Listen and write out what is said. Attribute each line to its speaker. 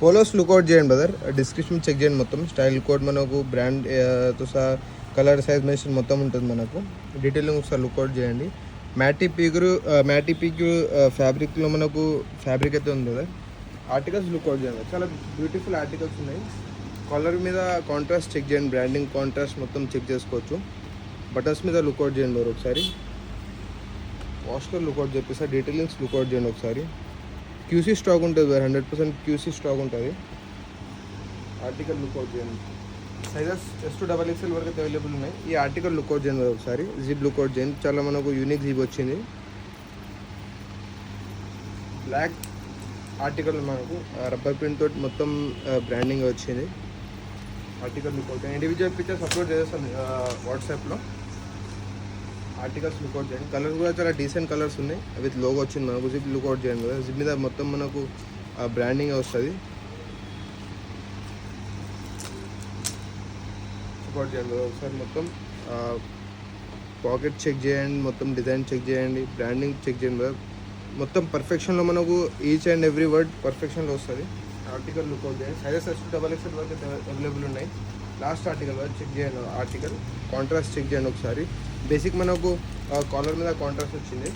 Speaker 1: Polos lookout చేయండి brother, description check చేయండి. మొత్తం స్టైల్ కోడ్ మనకు బ్రాండ్ తో సహా కలర్ సైజ్ మెన్షన్ మొత్తం ఉంటుంది మనకు. డీటెయిలింగ్ ఒకసారి లుక్అవుట్ చేయండి. మ్యాటీ పీక్యూ ఫ్యాబ్రిక్లో మనకు ఫ్యాబ్రిక్ అయితే ఉంది కదా. ఆర్టికల్స్ లుక్అవుట్ చేయండి, చాలా బ్యూటిఫుల్ ఆర్టికల్స్ ఉన్నాయి. కలర్ మీద కాంట్రాస్ట్ చెక్ చేయండి, బ్రాండింగ్ కాంట్రాస్ట్ మొత్తం చెక్ చేసుకోవచ్చు. బటన్స్ మీద లుక్అవుట్ చేయండి బ్రదర్ ఒకసారి. వాష్కర్ లుక్అవుట్ చెప్పేసి డీటెయిలింగ్స్ లుక్అవుట్ చేయండి ఒకసారి. క్యూసీ స్టాక్ ఉంటుంది బ్రదర్, 100% క్యూసీ స్టాక్ ఉంటుంది. ఆర్టికల్ లుక్అవుట్ చేయండి. సైజెస్ S2 XXL వరకు అయితే అవైలబుల్ ఉన్నాయి. ఈ ఆర్టికల్ లుక్అవుట్ చేయండి ఒకసారి. జిప్ లుక్అవుట్ చేయండి, చాలా మనకు యూనిక్ జిప్ వచ్చింది. బ్లాక్ ఆర్టికల్ మనకు రబ్బర్ ప్రింట్ తోటి మొత్తం బ్రాండింగ్ వచ్చింది. ఆర్టికల్ లుక్అవుట్ చేయండి. ఇండివిజువల్ పిక్చర్స్ అప్లోడ్ చేస్తాను వాట్సాప్లో. ఆర్టికల్స్ లుక్అవుట్ చేయండి. కలర్స్ కూడా చాలా డీసెంట్ కలర్స్ ఉన్నాయి. విత్ లోగో వచ్చింది మనకు. జిప్ లుక్అవుట్ చేయండి కదా. జిప్ మీద మొత్తం మనకు బ్రాండింగ్ వస్తుంది. లుక్అవుట్ చేయండి ఒకసారి. మొత్తం పాకెట్ చెక్ చేయండి, మొత్తం డిజైన్ చెక్ చేయండి, బ్రాండింగ్ చెక్ చేయండి. మొత్తం పర్ఫెక్షన్లో మనకు ఈచ్ అండ్ ఎవ్రీ వర్డ్ పర్ఫెక్షన్లో వస్తుంది. ఆర్టికల్ లుక్అవుట్ చేయండి. సైజెస్ S2 XXL వరకు అవైలబుల్ ఉన్నాయి. లాస్ట్ ఆర్టికల్ వరకు చెక్ చేయండి. ఆర్టికల్ కాంట్రాస్ట్ చెక్ చేయండి ఒకసారి. బేసిక్ మనకు కాలర్ మీద కాంట్రాస్ట్ వచ్చింది.